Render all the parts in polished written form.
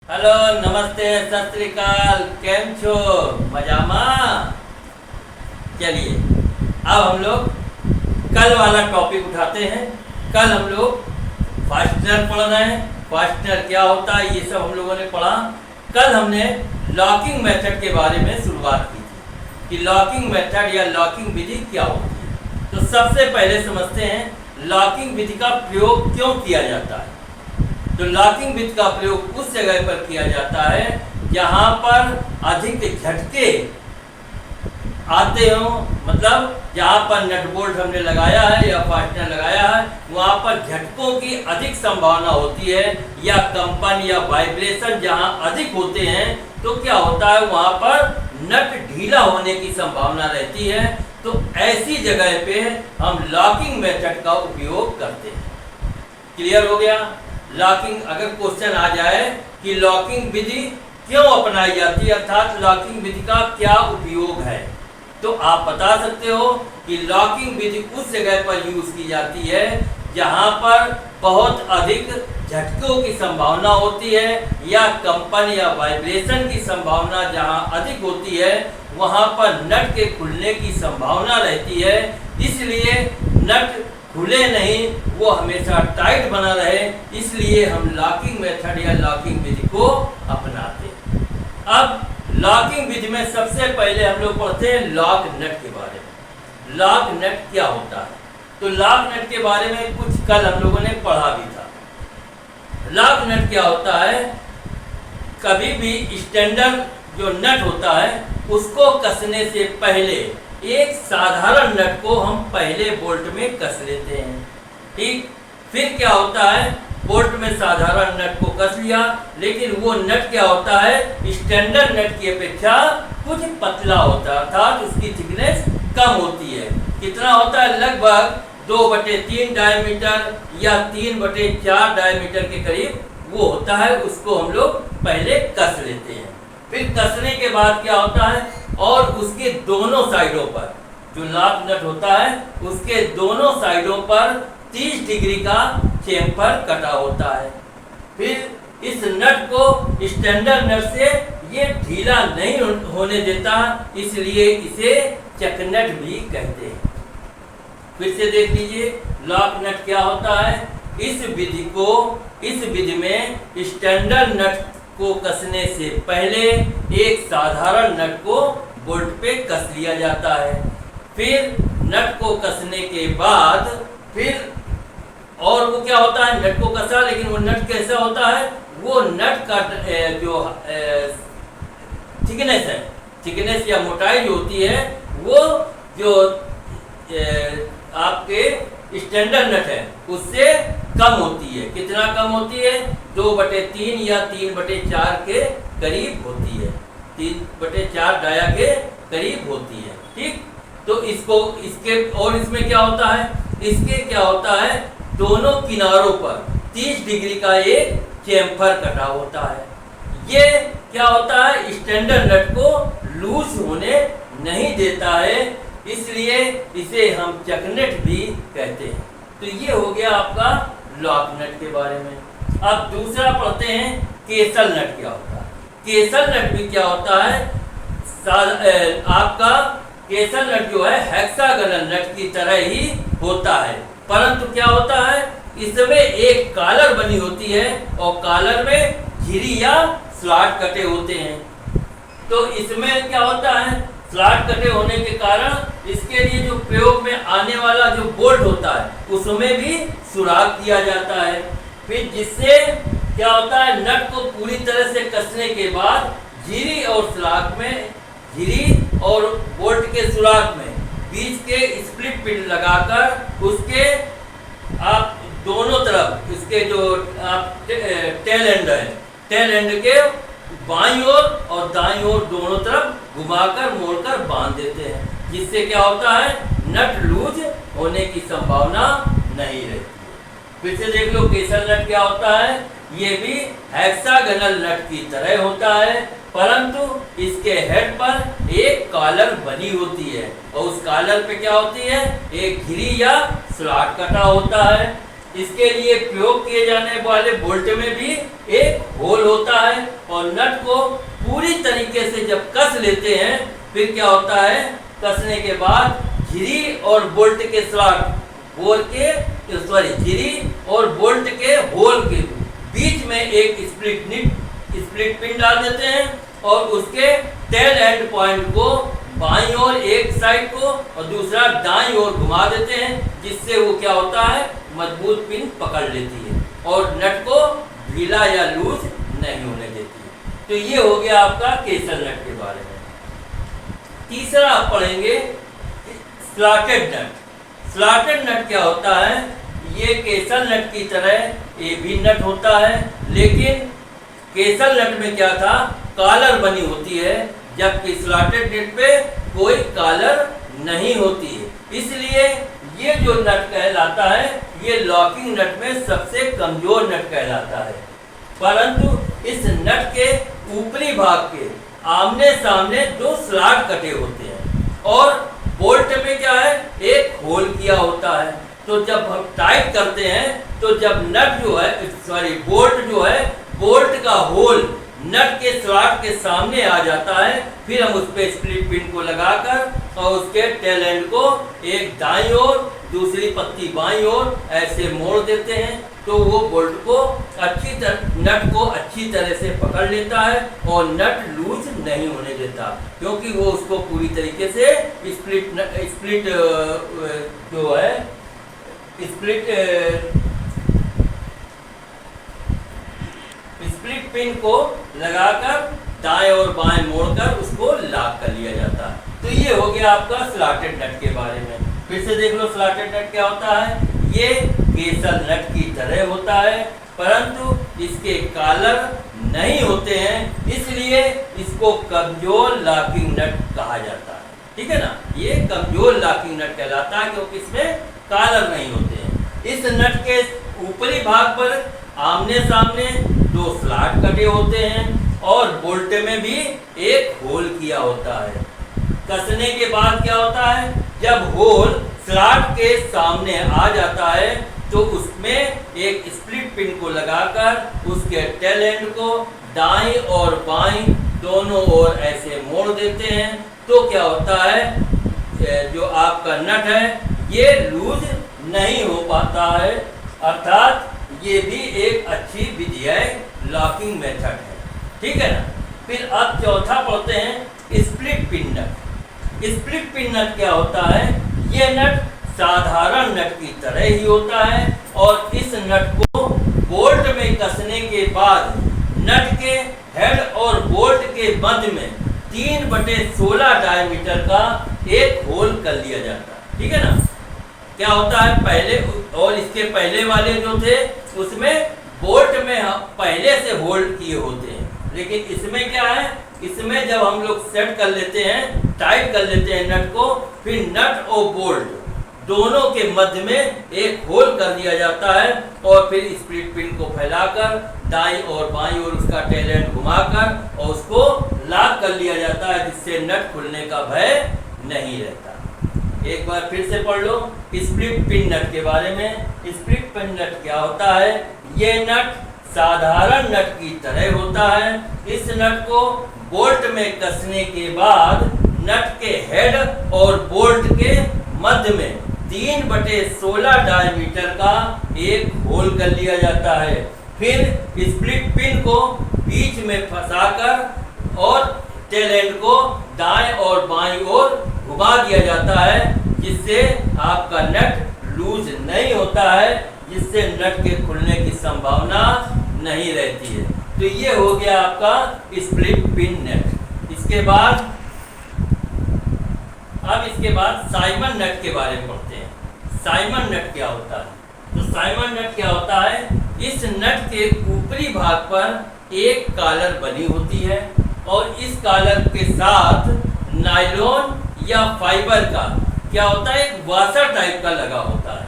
Hello नमस्ते सत श्री अकाल केम छो मजामा। चलिए अब हम लोग कल वाला टॉपिक उठाते हैं। कल हम लोग फास्टनर पढ़ रहे हैं। फास्टनर क्या होता है ये सब हम लोगों ने पढ़ा। कल हमने लॉकिंग मेथड के बारे में शुरुआत की थी कि लॉकिंग मेथड या लॉकिंग विधि क्या होती है। तो सबसे पहले समझते हैं लॉकिंग विधि का प्रयोग क्यों किया जाता है। तो लॉकिंग विधि का प्रयोग उस जगह पर किया जाता है जहां पर अधिक झटके आते हों, मतलब जहां पर नट बोल्ट हमने लगाया है या फास्टनर लगाया है वहां पर झटकों की अधिक संभावना होती है या कंपन या वाइब्रेशन जहां अधिक होते हैं तो क्या होता है वहां पर नट ढीला होने की संभावना रहती है। तो ऐसी जगह पे हम लॉकिंग मेथड का उपयोग करते हैं। क्लियर हो गया। लॉकिंग अगर क्वेश्चन आ जाए कि लॉकिंग विधि क्यों अपनाई जाती है अर्थात लॉकिंग विधि का क्या उपयोग है तो आप बता सकते हो कि लॉकिंग विधि उस जगह पर यूज की जाती है जहां पर बहुत अधिक झटकों की संभावना होती है या कंपन या वाइब्रेशन की संभावना जहां अधिक होती है वहां पर नट के खुलने की संभावना रहती है। इसलिए नट खुले नहीं, वो हमेशा टाइट बना रहे, इसलिए हम लॉकिंग मेथड या लॉकिंग विधि को अपनाते हैं। अब लॉकिंग विधि में सबसे पहले हम लोग पढ़ते हैं लॉक नट के बारे में। लॉक नट क्या होता है तो लॉक नट के बारे में कुछ कल हम लोगों ने पढ़ा भी था। लॉक नट क्या होता है, कभी भी स्टैंडर्ड जो नट होता है उसको कसने से पहले एक साधारण नट को हम पहले बोल्ट में कस लेते हैं। ठीक, फिर क्या होता है बोल्ट में साधारण नट को कस लिया लेकिन वो नट क्या होता है स्टैंडर्ड नट की अपेक्षा कुछ पतला होता है अर्थात उसकी थिकनेस कम होती है। कितना होता है, लगभग 2/3 डायमीटर या 3/4 डायमीटर के करीब वो होता है। उसको हम लोग पहले कस लेते हैं। फिर कसने के बाद क्या होता है और उसके दोनों साइडों पर जो लॉक नट होता है उसके दोनों साइडों पर 30 डिग्री का चेम्फर कटा होता है। फिर इस नट को स्टैंडर्ड नट से ये ढीला नहीं होने देता, इसलिए इसे चकनट भी कहते हैं। फिर से देख लीजिए लॉक नट क्या होता है। इस विधि में स्टैंडर्ड नट को कसने से पहले एक साधारण नट को बोल्ट पे कस लिया जाता है। फिर नट को कसने के बाद फिर और वो क्या होता है नट को कसा लेकिन वो नट कैसा होता है वो नट का जो थिकनेस है, थिकनेस या मोटाई जो होती है वो जो आपके स्टैंडर्ड नट है उससे कम होती है। कितना कम होती है, 2/3 या 3/4 के करीब होती है, 3/4 डाया के करीब होती है। ठीक, तो इसमें क्या होता है, इसके क्या होता है दोनों किनारों पर 30 डिग्री का एक चेम्फर कटा होता है। ये क्या होता है स्टैंडर्ड नट को लूज होने नहीं देता है, इसलिए इसे हम चकनट भी कहते हैं। तो ये हो गया आपका लॉक नट के बारे में। अब दूसरा पढ़ते हैं केसल नट क्या होता है। केसल नट भी क्या होता है, आपका केसल नट जो है हेक्सागोनल नट की तरह ही होता है, परंतु क्या होता है इसमें एक कॉलर बनी होती है और कॉलर में झिरी या स्लॉट कटे होते हैं। तो इसमें क्या होता है स्लॉट कटे होने के कारण इसके लिए जो प्रयोग में आने वाला जो बोल्ट होता है उसमें भी सुराख किया जाता है। फिर जिससे क्या होता है नट को पूरी तरह से कसने के बाद झिरी और स्लॉट में, झिरी और बोल्ट के सुराख में बीच के स्प्लिट पिन लगाकर उसके आप दोनों तरफ इसके जो आप टेल एंड है, टेल एंड के बाईं ओर और दाईं ओर दोनों तरफ घुमाकर मोड़कर बांध देते हैं, जिससे क्या होता है नट लूज होने की संभावना नहीं रहती है। फिर से देख लो केसल नट क्या होता है, ये भी हेक्सागोनल नट की तरह होता है, परंतु इसके हेड पर एक कॉलर बनी होती है और उस कॉलर पे क्या होती है एक घिरी या स्लॉट कटा होता है। इसके लिए प्रयोग किए जाने वाले बोल्ट में भी एक होल होता है नट को पूरी तरीके से जब कस लेते हैं, फिर क्या होता है, कसने के बाद झिरी और बोल्ट के स्लॉट झिरी और बोल्ट के होल के बीच में एक स्प्लिट पिन डाल देते हैं और उसके टेल एंड पॉइंट को बाईं ओर एक साइड को और दूसरा दाईं ओर घुमा देते हैं, जिससे वो क्या होता है, मजबूत पिन पकड़ लेती है और नट को ढीला या लूज नहीं होने देती है। तो ये हो गया आपका केसल नट के बारे में। तीसरा आप पढ़ेंगे स्लॉटेड नट। स्लॉटेड नट क्या होता है, ये केसल नट की तरह ये भी नट होता है, लेकिन केसल नट में क्या था, कॉलर बनी होती है, जबकि स्लॉटेड नट पे कोई कॉलर नहीं होती है। इसलिए ये जो नट कहलाता है, ये लॉकिंग नट में सबसे कमजोर नट कहलाता है। परंतु इस नट के ऊपरी भाग के आमने सामने दो स्लॉट कटे होते हैं और बोल्ट में क्या है, एक होल किया होता है। तो जब हम टाइट करते हैं तो जब नट जो है बोल्ट जो है, बोल्ट का होल नट के स्लॉट के सामने आ जाता है, फिर हम उस पर स्प्लिट पिन को लगाकर और उसके टेल एंड को एक दाईं ओर दूसरी पत्ती बाईं ओर ऐसे मोड़ देते हैं, तो वो बोल्ट को नट को अच्छी तरह से पकड़ लेता है और नट लूज नहीं होने देता, क्योंकि वो उसको पूरी तरीके से स्प्लिट पिन को लगाकर दाएं और बाएं मोड़कर उसको लॉक कर लिया जाता है। तो ये हो गया आपका स्लॉटेड नट के बारे में। फिर से देख लो स्लॉटेड नट क्या होता है। ये केसल नट की तरह होता है, परंतु इसके कॉलर नहीं होते हैं, इसलिए इसको कमजोर लॉकिंग नट कहा जाता है। ठीक है ना, ये कमजोर लॉकिंग नट कहलाता है क्योंकि इसमें कॉलर नहीं होते हैं। इस नट के ऊपरी भाग पर आमने सामने दो स्लॉट कटे होते हैं और बोल्ट में भी एक होल किया होता है। कसने के बाद क्या होता है, जब होल स्लॉट के सामने आ जाता है तो उसमें एक स्प्लिट पिन को लगाकर उसके टेल एंड को दाईं और बाईं दोनों ओर ऐसे मोड़ देते हैं, तो क्या होता है, जो आपका नट है ये लूज नहीं हो पाता है, अर्थात ये भी एक अच्छी विधि है, लॉकिंग मेथड है। ठीक है ना। फिर अब चौथा पढ़ते हैं स्प्लिट पिन नट। स्प्लिट पिन नट क्या होता है, ये नट साधारण नट की तरह ही होता है और इस नट को बोल्ट में कसने के बाद नट के हेड और बोल्ट के मध्य में 3/16 डायमीटर का एक होल कर लिया जाता है। ठीक है ना। क्या होता है, पहले और इसके पहले वाले जो थे उसमें बोल्ट में पहले से होल्ड किए होते हैं, लेकिन इसमें क्या है, इसमें जब हम लोग सेट कर लेते हैं, टाइट कर लेते हैं नट को, फिर नट और बोल्ट दोनों के मध्य में एक होल कर दिया जाता है और फिर स्प्लिट पिन को फैलाकर दाईं और बाईं ओर उसका टेल एंड घुमाकर और उसको लॉक कर लिया जाता है, जिससे नट खुलने का भय नहीं रहता। एक बार फिर से पढ़ लो स्प्लिट पिन नट के बारे में। स्प्लिट पिन नट क्या होता है, ये नट साधारण नट की तरह होता है। इस नट को बोल्ट में कसने के बाद नट के हेड और बोल्ट के मध्य में 3/16 डायमीटर का एक होल कर लिया जाता है। फिर स्प्लिट पिन को बीच में फंसाकर और टेल एंड को दाएं और बाईं ओर घुमा दिया जाता है, जिससे आपका नट लूज नहीं होता है, जिससे नट के खुलने की संभावना नहीं रहती है। तो ये हो गया आपका स्प्लिट पिन नट। इसके बाद साइमन नट के बारे में पढ़ते हैं। साइमन नट क्या होता है, तो साइमन नट क्या होता है, इस नट के ऊपरी भाग पर एक कॉलर बनी होती है और इस कॉलर के साथ नायलॉन या फाइबर का क्या होता है, एक वाशर टाइप का लगा होता है।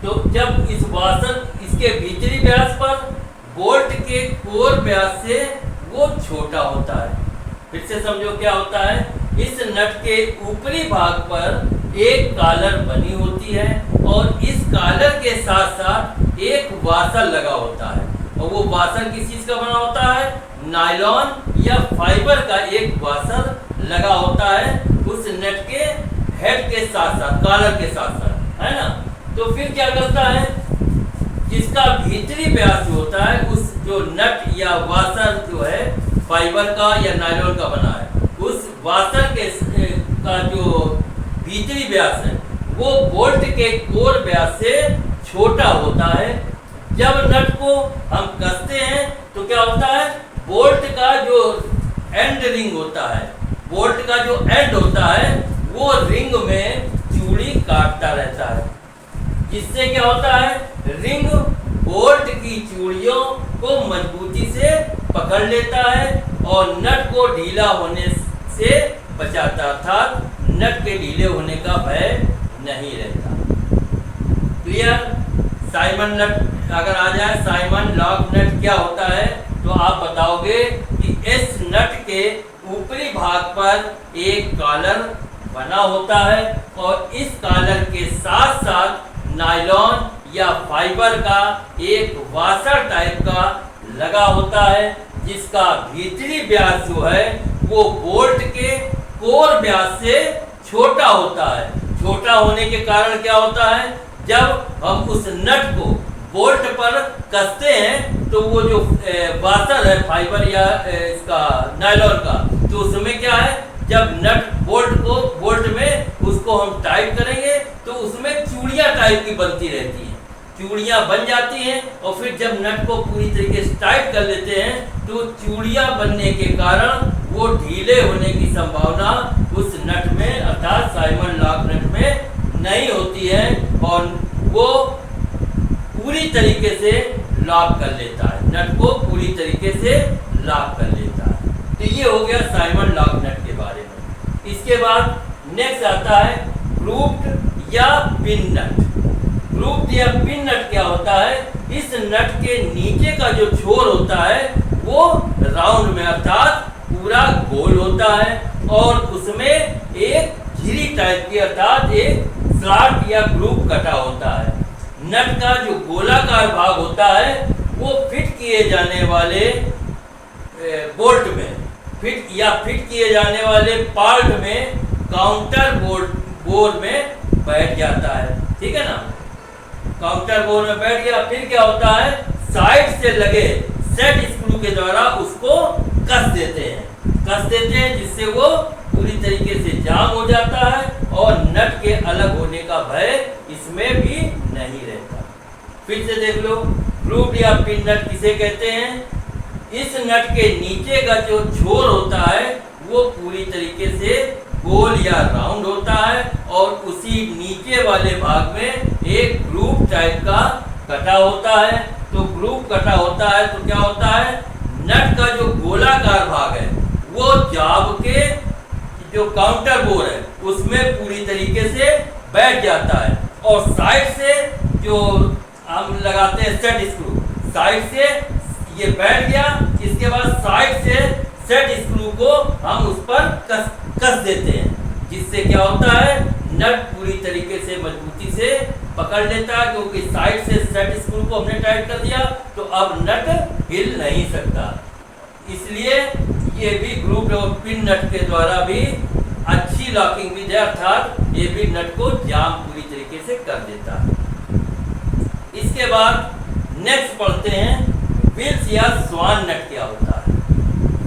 तो जब इस वाशर इसके भीतरी व्यास पर बोल्ट के कोर व्यास से वो छोटा होता है। फिर से समझो क्या होता है, इस नट के ऊपरी भाग पर एक कॉलर बनी होती है और इस कॉलर के साथ साथ एक वाशर लगा होता है और वो वाशर किस चीज का बना होता है, नायलॉन या फाइबर का एक वाशर लगा होता है उस नट के हेड के साथ साथ, कॉलर के साथ साथ, है ना। तो फिर क्या करता है, जिसका भीतरी व्यास जो होता है, उस जो नट या वाशर जो है फाइबर का या नायलॉन का बना है, उस वाशर के का जो भीतरी व्यास है वो बोल्ट के कोर व्यास से छोटा होता है। जब नट को हम कसते हैं तो क्या होता है, बोल्ट का जो एंड रिंग होता है, बोल्ट का जो एंड होता है वो रिंग में चूड़ी काटता रहता है, जिससे क्या होता है, रिंग बोल्ट की चूड़ियों को मजबूती से पकड़ लेता है और नट को ढीला होने से बचाता, अर्थात नट के ढीले होने का भय नहीं रहता। क्लियर। साइमन नट अगर आ जाए, साइमन लॉक नट क्या होता है, तो आप बताओगे कि इस नट के ऊपरी भाग पर एक कॉलर बना होता है और इस कॉलर के साथ साथ नायलॉन या फाइबर का एक वाशर टाइप का लगा होता है, जिसका भीतरी व्यास जो है वो बोल्ट के कोर व्यास से छोटा होता है। छोटा होने के कारण क्या होता है, जब हम उस नट को बोल्ट पर कसते हैं तो वो जो वाशर है फाइबर या इसका नायलॉन का, तो उसमें क्या है, जब नट बोल्ट में उसको हम टाइट करेंगे तो उसमें चूड़ियां टाइप की बनती रहती हैं, चूड़ियां बन जाती हैं और फिर जब नट को पूरी तरीके से टाइट कर लेते हैं तो चूड़ियां बनने के कारण वो ढीले होने की संभावना उस नट में अर्थात साइमन लॉक नट में नहीं होती है और वो पूरी तरीके से लॉक कर लेता है, नट को पूरी तरीके से लॉक कर लेता है। तो ये हो गया साइमन लॉक नट के बारे में। इसके बाद नेक्स्ट आता है ग्रूव्ड या पिन नट। ग्रूव्ड या पिन नट क्या होता है, इस नट के नीचे का जो छोर होता है वो राउंड में अर्थात पूरा गोल होता है और उसमें एक झिरी टाइप की अर्थात एक स्लॉट या ग्रूव कटा होता है। नट का जो गोलाकार भाग होता है वो फिट किए जाने वाले बोल्ट में फिट किए जाने वाले पार्ट में काउंटर बोर में बैठ जाता है, ठीक है ना। काउंटर बोर में बैठ गया, फिर क्या होता है, साइड से लगे सेट स्क्रू के द्वारा उसको कस देते हैं जिससे वो पूरी तरीके से जाम हो जाता है और नट के अलग होने का भय इसमें भी नहीं रहता। फिर से देख लो, ग्रूव्ड या पिन नट किसे कहते हैं, इस नट के नीचे का जो छोर होता है वो पूरी तरीके से गोल या राउंड होता है और उसी नीचे वाले भाग में एक ग्रूव टाइप का कटा होता है। तो ग्रूव कटा होता है तो क्या होता है, नट का जो गोलाकार भाग है वो जाब के जो काउंटर बोर है उसमें पूरी तरीके से बैठ जाता है और साइड से जो हम लगाते हैं सेट स्क्रू, साइड से ये बैठ गया, इसके बाद साइड से सेट स्क्रू को हम उस पर कस देते हैं, जिससे क्या होता है, नट पूरी तरीके से मजबूती से पकड़ लेता है, क्योंकि साइड से सेट स्क्रू को हमने टाइट कर दिया तो अब नट हिल नहीं सकता। इसलिए ये भी ग्रूव्ड और पिन नट के द्वारा भी अच्छी लॉकिंग भी है, अर्थात ये भी नट को जाम पूरी तरीके से कर देता है। इसके बाद नेक्स्ट पढ़ते हैं विल्स या स्वान नट क्या होता है।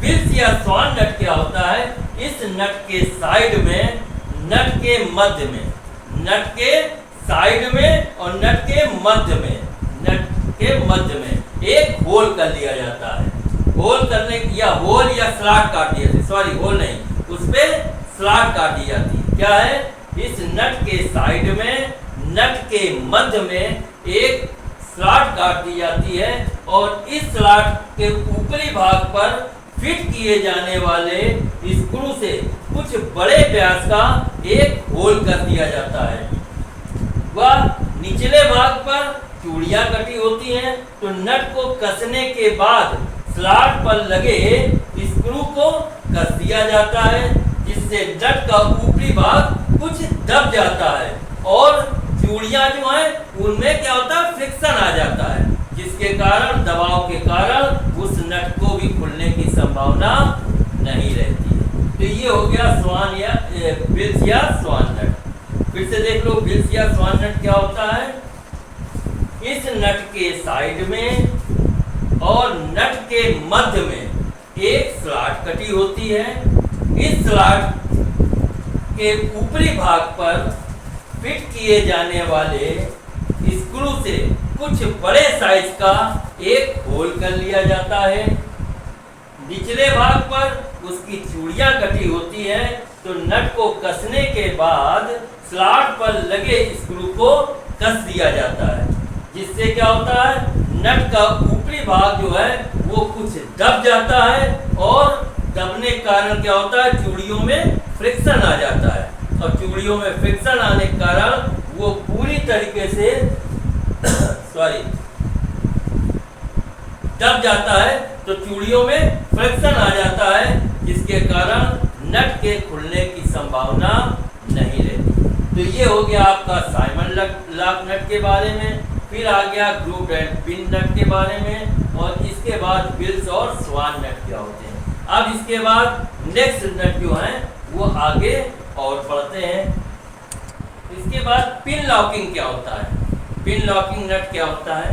विल्स या स्वान नट क्या होता है, इस नट के साइड में, नट के मध्य में, नट के साइड में और नट के मध्य में, नट के मध्य में एक होल कर लिया जाता है। होल करने या होल या स्लॉट काट दिया, सॉरी होल नहीं, उस पे स्लॉट काट दी जाती है। क्या है, इस नट के साइड में, नट के मध्य में एक स्लॉट काट दी जाती है और इस स्लॉट के ऊपरी भाग पर फिट किए जाने वाले स्क्रू से कुछ बड़े व्यास का एक होल कर दिया जाता है। वह निचले भाग पर चूड़ियां कटी होती हैं, तो नट को कसने के बाद स्लॉट पर लगे स्क्रू को कस दिया जाता है, जिससे नट का ऊपरी भाग कुछ दब जाता है और चूड़ियां जो हैं उनमें क्या होता है, फ्रिक्शन आ जाता है, जिसके कारण दबाव के कारण उस नट को भी खुलने की संभावना नहीं रहती है। तो ये हो गया स्वान या बिल्स या स्वान नट। फिर से देख लो, बिल्स या स्वान नट क्या होता है। इस नट के साइड में और नट के मध्य में एक स्लॉट कटी होती है। इस स्लॉट के ऊपरी भाग पर फिट किए जाने वाले स्क्रू से कुछ बड़े साइज का एक होल कर लिया जाता है। निचले भाग पर उसकी चूड़ियां कटी होती है। तो नट को कसने के बाद स्लॉट पर लगे स्क्रू को कस दिया जाता है, जिससे क्या होता है, नट का ऊपरी भाग जो है वो कुछ दब जाता है और दबने के कारण क्या होता है, चूड़ियों में फ्रिक्शन आ जाता है। और चूड़ियों में फ्रिक्शन आने के कारण वो पूरी तरीके से दब जाता है। तो चूड़ियों में फ्रिक्शन आ जाता है, जिसके कारण नट के खुलने की संभावना नहीं रहती। तो ये हो गया आपका साइमन लॉक नट के बारे में। फिर आ गया ग्रूव्ड एंड पिन नट के बारे में, और इसके बाद बिल्स और स्वान नट क्या होते हैं। अब इसके बाद नेक्स्ट नट जो है वो आगे और बढ़ते हैं। इसके बाद पिन लॉकिंग क्या होता है। पिन लॉकिंग नट क्या होता है।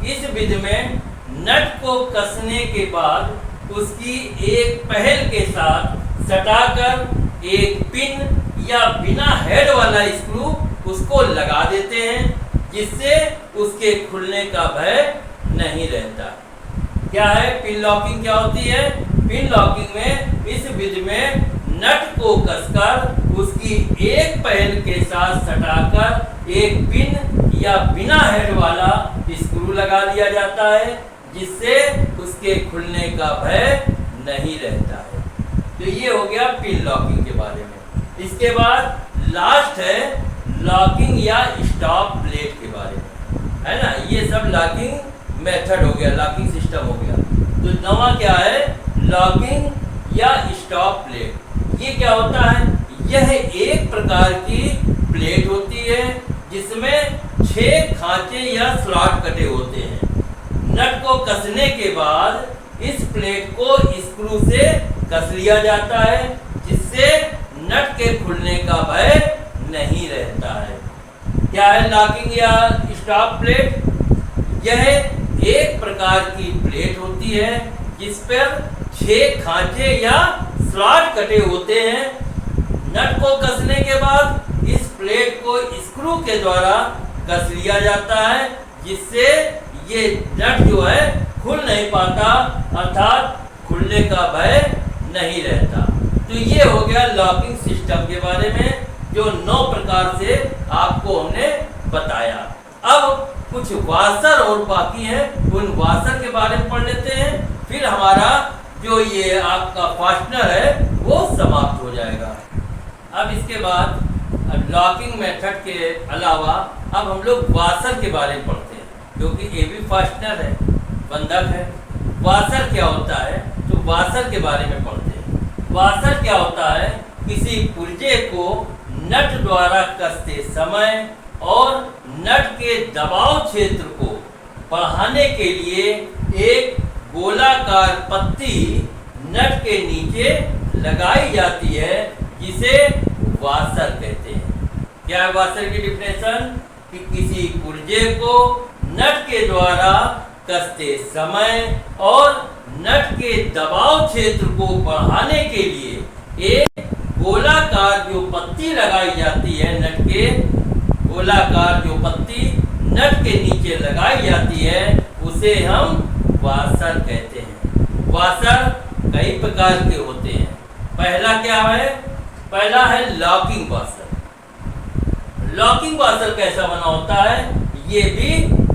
इस विधि में नट को कसने के बाद उसकी एक पहल के साथ सटाकर एक पिन या बिना हेड वाला स्क्रू उसको लगा देते हैं, जिससे उसके खुलने का भय नहीं रहता। क्या है पिन लॉकिंग, क्या होती है। पिन लॉकिंग में इस विधि में नट को कसकर उसकी एक पहल के साथ सटाकर एक पिन या बिना हेड वाला स्क्रू लगा दिया जाता है, जिससे उसके खुलने का भय नहीं रहता है। तो ये हो गया पिन लॉकिंग के बारे में। इसके बाद लास्ट है लॉकिंग या स्टॉप प्लेट के बारे में, है ना। ये सब लॉकिंग मेथड हो गया, लॉकिंग सिस्टम हो गया। तो नवा क्या है, लॉकिंग या स्टॉप प्लेट। ये क्या होता है, यह एक प्रकार की प्लेट होती है जिसमें 6 खांचे या स्लॉट कटे होते हैं। नट को कसने के बाद इस प्लेट को स्क्रू से कस लिया जाता है, जिससे नट के खुलने का भय नहीं रहता है। क्या है लॉकिंग या स्टॉप प्लेट। यह एक प्रकार की प्लेट होती है जिस पर 6 खांचे या स्लॉट कटे होते हैं। नट को कसने के बाद इस प्लेट को स्क्रू के द्वारा कस लिया जाता है, जिससे ये नट जो है खुल नहीं पाता, अर्थात खुलने का भय नहीं रहता। तो ये हो गया लॉकिंग सिस्टम के बारे में, जो 9 प्रकार से आपको हमने बताया। अब कुछ वाशर और बाकी है, उन वाशर के बारे में पढ़ लेते हैं। फिर हमारा जो ये आपका फास्टनर है वो समाप्त हो जाएगा। अब इसके बाद लॉकिंग मेथड के अलावा अब हम लोग वाशर के बारे में पढ़ते हैं, क्योंकि ये भी फास्टनर है, बंधक है। वाशर क्या होता है, तो वाशर के बारे में पढ़ते हैं। वाशर क्या होता है, किसी पुर्जे को नट द्वारा कसते समय और नट के दबाव क्षेत्र को बढ़ाने के लिए एक गोलाकार पत्ती नट के नीचे लगाई जाती है, जिसे वाशर कहते हैं। क्या है वाशर की डिफिनेशन, कि किसी पुर्जे को नट के द्वारा कसते समय और नट के दबाव क्षेत्र को बढ़ाने के लिए एक गोलाकार जो पत्ती लगाई जाती है, नट के गोलाकार जो पत्ती नट के नीचे लगाई जाती है, उसे हम वाशर कहते हैं। वाशर कई प्रकार के होते हैं। पहला क्या है, पहला है लॉकिंग वाशर। लॉकिंग वाशर कैसा बना होता है, ये भी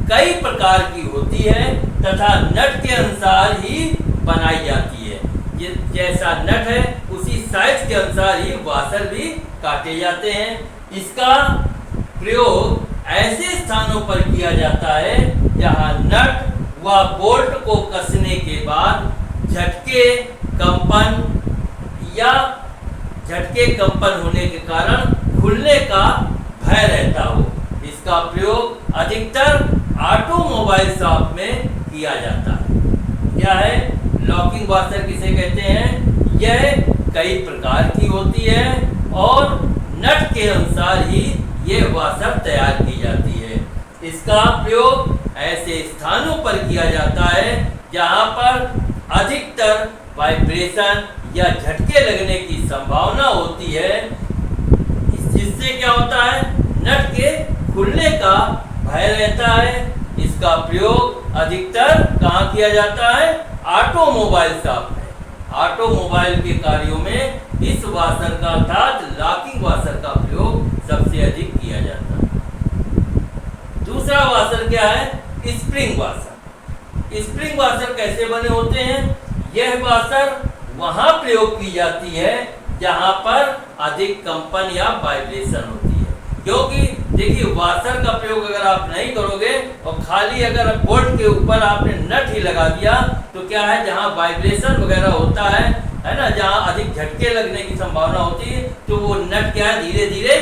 कई प्रकार की होती है तथा नट के अनुसार ही बनाई जाती है। जैसा नट है उसी साइज के अनुसार ही वाशर भी काटे जाते हैं। इसका प्रयोग ऐसे स्थानों पर किया जाता है जहां नट व बोल्ट को कसने के बाद झटके कंपन होने के कारण खुलने का भय रहता हो। इसका प्रयोग अधिकतर ऑटोमोबाइल शॉप में किया जाता है। क्या है लॉकिंग वाशर किसे कहते हैं, यह कई प्रकार की होती है और नट के अनुसार ही ये वाशर तैयार की जाती है। इसका प्रयोग ऐसे स्थानों पर किया जाता है जहां पर अधिकतर वाइब्रेशन या झटके लगने की संभावना होती है। जिससे क्या होता है, नट के खुलने का भय रहता है। इसका प्रयोग अधिकतर कहाँ किया जाता है, ऑटोमोबाइल शॉप में। ऑटोमोबाइल के कार्यों में इस वाशर का अर्थात लॉकिंग वाशर का प्रयोग सबसे अधिक किया जाता है। दूसरा वाशर क्या है, स्प्रिंग वाशर। स्प्रिंग वाशर कैसे बने होते हैं, यह वाशर वहां प्रयोग की जाती है जहां पर अधिक कंपन या वाइब्रेशन होती है। क्योंकि देखिए, वाशर का प्रयोग अगर आप नहीं करोगे और खाली अगर बोल्ट के ऊपर आपने नट ही लगा दिया तो क्या है, जहां वाइब्रेशन वगैरह होता है ना, जहां अधिक झटके लगने की संभावना होती है, तो वो नट क्या है, धीरे धीरे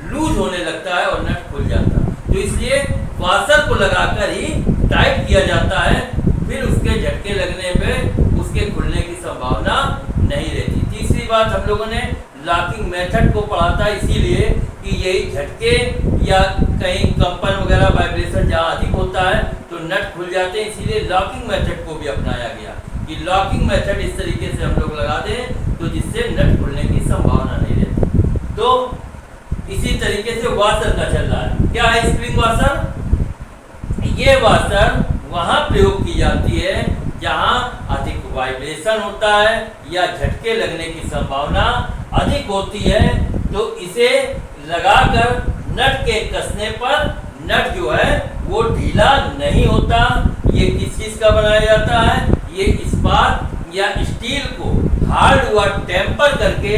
लूज होने लगता है और नट खुल जाता है। तो इसलिए वाशर को लगाकर ही टाइट किया जाता है, फिर उसके झटके लगने में उसके खुलने की संभावना नहीं रहती। तीसरी बात, हम लोगों ने लॉकिंग मेथड को पढ़ा था, इसीलिए कि यही झटके या कहीं कंपन वगैरह वाइब्रेशन जहाँ अधिक होता है तो नट खुल जाते हैं, इसीलिए लॉकिंग मेथड को भी अपनाया गया कि लॉकिंग मेथड इस तरीके से हम लोग लगा दें तो जिससे नट खुलने की संभावना नहीं रहती। तो इसी तरीके से वाशर का चल रहा है। क्या है स्प्रिंग वाशर, ये वाशर वहां प्रयोग की जाती है जहां अधिक वाइब्रेशन होता है या झटके लगने की संभावना अधिक होती है। तो इसे लगाकर नट के कसने पर नट जो है वो ढीला नहीं होता। ये किस चीज का बनाया जाता है, ये इस्पात या स्टील को हार्ड व टेम्पर करके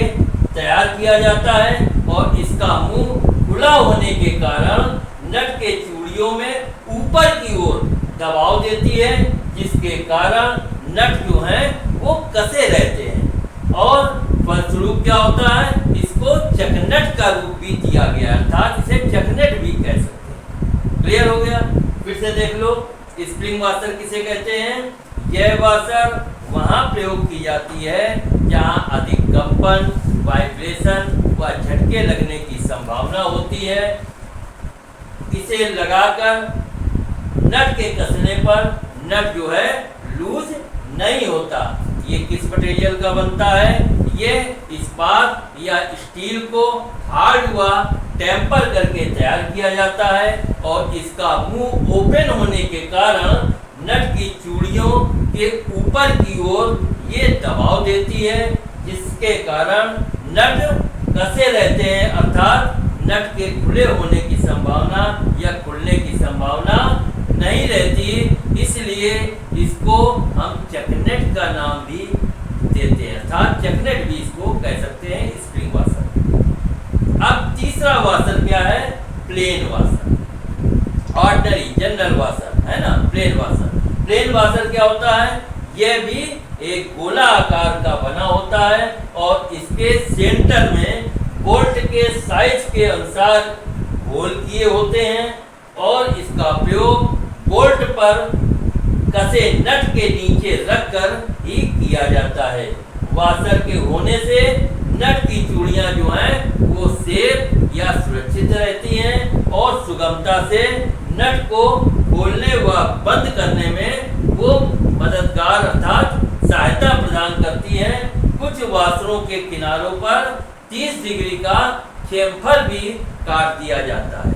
तैयार किया जाता है और इसका मुंह खुला होने के कारण नट के चूड़ियों में ऊपर की ओर दबाव देती है, जिसके कारण नट जो है वो कसे रहते हैं और फलस्वरूप क्या होता है, इसको चकनट का रूप भी दिया गया है, अर्थात इसे चकनट भी कह सकते हैं। क्लियर हो गया, फिर से देख लो, स्प्रिंग वाशर किसे कहते हैं, यह वाशर वहां प्रयोग की जाती है जहां अधिक कंपन, वाइब्रेशन व झटके लगने की संभावना होती है। इसे लगाकर नट के कसने पर नट जो है लूज नहीं होता। ये किस मटेरियल का बनता है, ये इस्पात या स्टील को हार्ड व टेम्पर करके तैयार किया जाता है और इसका मुंह ओपन होने के कारण नट की चूड़ियों के ऊपर की ओर ये दबाव देती है, जिसके कारण नट कसे रहते हैं, अर्थात नट के खुले होने की संभावना या खुलने की संभावना नहीं रहती। इसलिए इसको हम चकनेट का नाम भी देते हैं, अर्थात चकनेट भी इसको कह सकते हैं, स्प्रिंग वाशर। अब तीसरा वाशर क्या है, plain washer, ordinary general washer है ना, प्लेन वाशर। प्लेन वाशर क्या होता है, यह भी एक गोला आकार का बना होता है और इसके सेंटर में बोल्ट के साइज के अनुसार होल किए होते हैं और इसका प्रयोग बोल्ट पर कसे नट के नीचे रखकर ही किया जाता है। वाशर के होने से नट की चूड़ियां जो हैं वो सेफ या सुरक्षित रहती हैं और सुगमता से नट को खोलने व बंद करने में वो मददगार अर्थात सहायता प्रदान करती है। कुछ वाशरों के किनारों पर 30 डिग्री का चेम्फर भी काट दिया जाता है।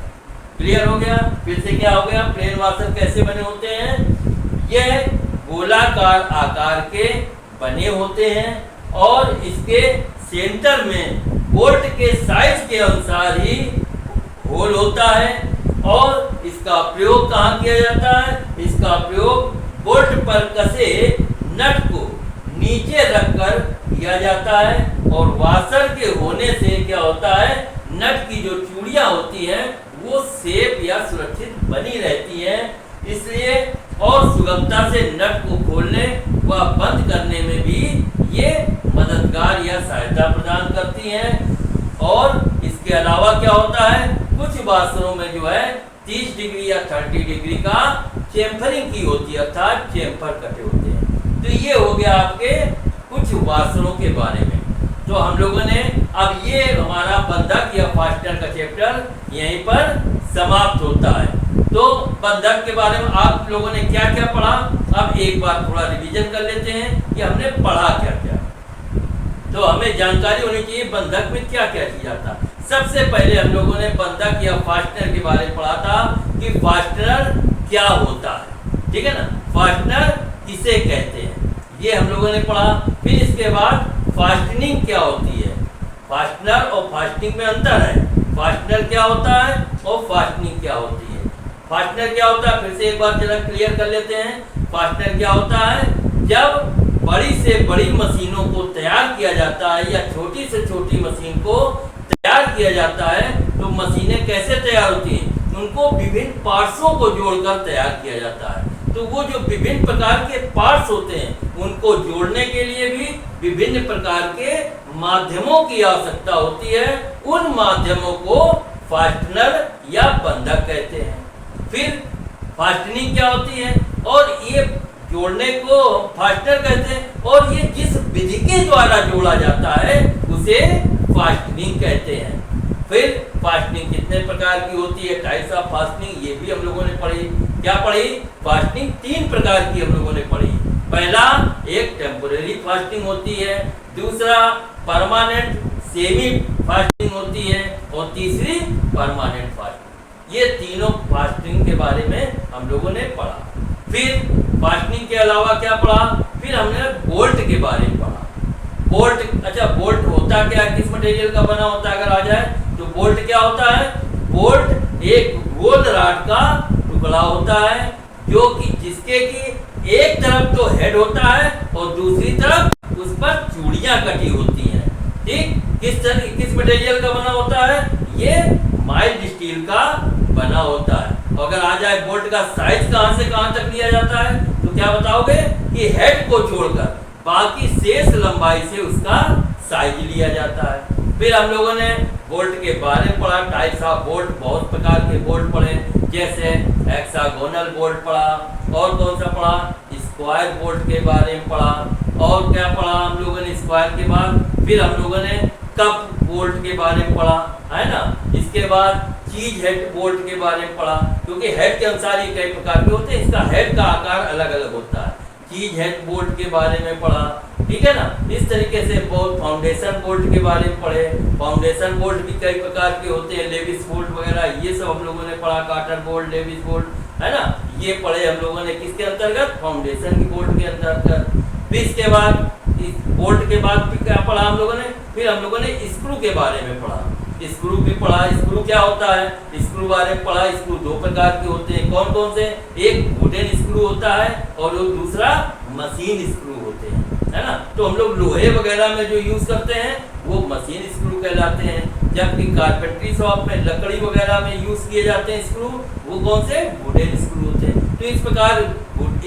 क्लियर हो गया, फिर से क्या हो गया, प्लेन वाशर कैसे बने होते हैं, यह गोलाकार आकार के बने होते हैं और इसके सेंटर में बोल्ट के साइज के अनुसार ही होल होता है और इसका प्रयोग कहाँ किया जाता है, इसका प्रयोग बोल्ट पर कसे नट को नीचे रखकर किया जाता है और वाशर के होने से क्या होता है, नट की जो चूड़ियां होती हैं वो सेफ या सुरक्षित बनी रहती हैं। इसलिए और सुगमता से नट को खोलने व बंद करने में भी ये मददगार या सहायता प्रदान करती हैं। और इसके अलावा क्या होता है, कुछ वाशरों में जो है 30 डिग्री या 30 डिग्री का चेम्फरिंग की होती है, अर्थात चेम्फर कटे होते हैं। तो ये हो गया आपके कुछ वासनों के बारे में। तो हम लोगों ने अब ये हमारा बंधक या फास्टनर का चैप्टर यहीं पर समाप्त होता है। तो बंधक के बारे में आप लोगों ने क्या क्या पढ़ा, अब एक बार थोड़ा रिवीजन कर लेते हैं कि हमने पढ़ा क्या क्या। तो हमें जानकारी होनी चाहिए बंधक में क्या क्या किया था। सबसे पहले हम लोगों ने बंधक या फास्टनर के बारे में पढ़ा था कि फास्टनर क्या होता है, ठीक है ना, फास्टनर किसे कहते हैं, ये हम लोगों ने पढ़ा। फिर इसके बाद फास्टनिंग क्या होती है, फास्टनर और फास्टनिंग में अंतर है, फास्टनर क्या होता है और फास्टनिंग क्या होती है। फास्टनर क्या होता है, फिर से एक बार जरा क्लियर कर लेते हैं। फास्टनर क्या होता है, जब बड़ी से बड़ी मशीनों को तैयार किया जाता है या छोटी से छोटी मशीन को तैयार किया जाता है, तो मशीनें कैसे तैयार होती हैं, उनको विभिन्न पार्ट्सों को जोड़कर तैयार किया जाता है। तो वो जो विभिन्न प्रकार के पार्ट्स होते हैं उनको जोड़ने के लिए भी विभिन्न प्रकार के माध्यमों की आवश्यकता होती है। उन माध्यमों को फास्टनर या बंधक कहते हैं। फिर फास्टनिंग क्या होती है, और ये जोड़ने को फास्टनर कहते हैं, और ये जिस विधि के द्वारा जोड़ा जाता है उसे फास्टनिंग कहते हैं। फिर फास्टनिंग कितने प्रकार की होती है, टाइप्स ऑफ फास्टनिंग, ये भी हम लोगों ने पढ़ी। क्या पढ़ी, फास्टनिंग 3 प्रकार की हम लोगों ने पढ़ी। पहला एक टेम्पोरेरी फास्टिंग होती है, दूसरा परमानेंट सेमी फास्टिंग होती है, और तीसरी परमानेंट फास्टिंग। ये तीनों फास्टिंग के बारे में हम लोगों ने पढ़ा। फिर फास्टिंग के अलावा क्या पढ़ा, फिर हमने बोल्ट के बारे में पढ़ा। बोल्ट, अच्छा बोल्ट होता क्या है, किस मटेरियल का बना होता है, अगर आ जाए तो बोल्ट क्या होता है, बोल्ट एक गोल रॉड का टुकड़ा होता है जो कि जिसके की एक तरफ तो हेड होता है और दूसरी तरफ उस पर चूड़ियां कटी होती हैं। ठीक, किस मटेरियल का बना होता है, ये माइल्ड स्टील का बना होता है। अगर आ जाए बोल्ट का साइज कहां से कहां तक लिया जाता है, तो क्या बताओगे कि हेड को छोड़कर बाकी शेष लंबाई से उसका साइज लिया जाता है। फिर हम लोगों ने बोल्ट के बारे में पढ़ा, टाइप्स ऑफ बोल्ट, बहुत प्रकार के बोल्ट पढ़े, जैसे हेक्सागोनल बोल्ट पढ़ा, और कौन सा पढ़ा, स्क्वायर बोल्ट के बारे में पढ़ा, और क्या पढ़ा हम लोगों ने स्क्वायर के बाद, फिर हम लोगों ने कप बोल्ट के बारे में पढ़ा, है ना। इसके बाद चीज हेड बोल्ट के बारे में पढ़ा, क्योंकि हेड के अनुसार ये कई प्रकार के होते हैं, इसका हेड का आकार अलग अलग होता है। चीज हेड बोल्ट के बारे में पढ़ा, ठीक है ना। इस तरीके से बहुत फाउंडेशन बोल्ट के बारे में पढ़े। फाउंडेशन बोल्ट भी कई प्रकार के होते हैं, लेविस बोल्ट वगैरह, ये सब हम लोगों ने पढ़ा, कार्टर बोल्ट, लेविस बोल्ट, है ना, ये पढ़े हम लोगों ने किसके अंतर्गत, फाउंडेशन की बोल्ट के अंतर्गत। फिर इसके बाद इस बोल्ट के बाद फिर क्या पढ़ा हम लोगों ने, फिर हम लोगों ने स्क्रू के बारे में पढ़ा, स्क्रू भी पढ़ा। स्क्रू क्या होता है, स्क्रू बारे में पढ़ा। स्क्रू 2 प्रकार के होते हैं, कौन कौन से, एक वुडन स्क्रू होता है और दूसरा मशीन स्क्रू होते हैं, है ना। तो हम लोग लोहे वगैरह में जो यूज करते हैं वो मशीन स्क्रू कहलाते हैं, जबकि कारपेंट्री शॉप में लकड़ी वगैरह में यूज किए जाते हैं स्क्रू, वो कौन से, वुडन स्क्रू होते हैं। तो इस प्रकार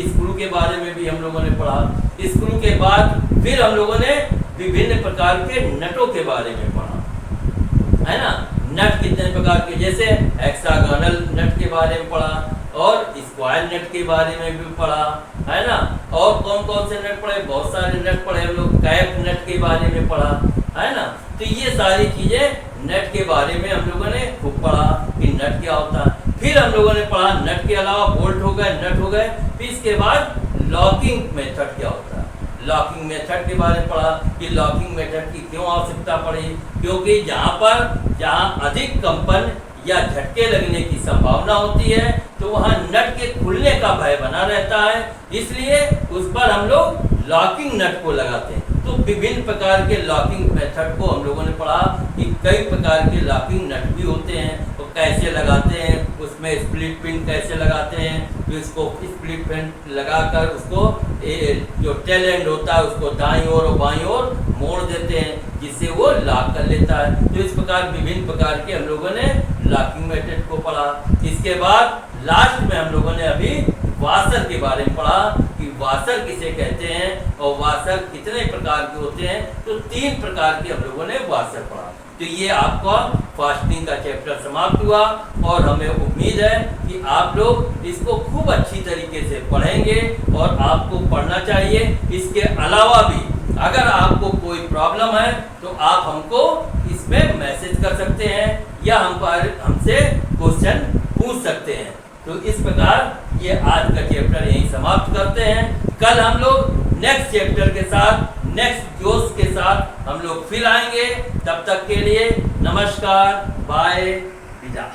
स्क्रू के बारे में भी हम लोगों ने पढ़ा। स्क्रू के बाद फिर हम लोगों ने विभिन्न प्रकार के नटों के बारे में पढ़ा, है ना। नट कितने प्रकार के, जैसे हेक्सागोनल नट के बारे में पढ़ा, और स्क्वायर नट के बारे में भी पढ़ा, है ना। और कौन कौन से नट पढ़े, बहुत सारे नट पढ़े हम लोग। कैप नट के बारे में पढ़ा, है ना। तो ये सारी चीजें नट के बारे में हम लोगों ने खूब पढ़ा कि नट क्या होता है। फिर हम लोगों ने पढ़ा नट के अलावा बोल्ट हो गए, नट हो गए। फिर इसके बाद लॉकिंग मेथड क्या होता है, लॉकिंग मेथड के बारे में पढ़ा कि लॉकिंग मेथड की क्यों आवश्यकता पड़ी, क्योंकि जहाँ अधिक कंपन या झटके लगने की संभावना होती है तो वहाँ नट के खुलने का भय बना रहता है, इसलिए उस पर हम लोग लॉकिंग नट को लगाते हैं। तो विभिन्न प्रकार के लॉकिंग मेथड को हम लोगों ने पढ़ा कि कई प्रकार के लॉकिंग नट भी होते हैं, तो कैसे लगाते हैं, उसमें स्प्लिट पिन कैसे लगाते हैं, फिर उसको स्प्लिट पिन लगाकर उसको जो टेल एंड होता है उसको दाईं ओर और बाईं ओर मोड़ देते हैं, जिससे वो लॉक कर लेता है। तो इस प्रकार विभिन्न प्रकार के हम लोगों ने लॉकिंग मेथड को पढ़ा। इसके बाद लास्ट में हम लोगों ने अभी वाशर के बारे में पढ़ा कि वासर किसे कहते हैं और वासर कितने प्रकार के होते हैं। तो 3 प्रकार के हम लोगों ने वासर पढ़ा। तो ये आपका फास्टिंग का चैप्टर समाप्त हुआ और हमें उम्मीद है कि आप लोग इसको खूब अच्छी तरीके से पढ़ेंगे और आपको पढ़ना चाहिए। इसके अलावा भी अगर आपको कोई प्रॉब्लम है तो आप हमको इसमें मैसेज कर सकते हैं या हमसे क्वेश्चन पूछ सकते हैं। तो इस प्रकार ये आज का चैप्टर यहीं समाप्त करते हैं। कल हम लोग नेक्स्ट चैप्टर के साथ, नेक्स्ट जोश के साथ हम लोग फिर आएंगे। तब तक के लिए नमस्कार, बाय, विदा।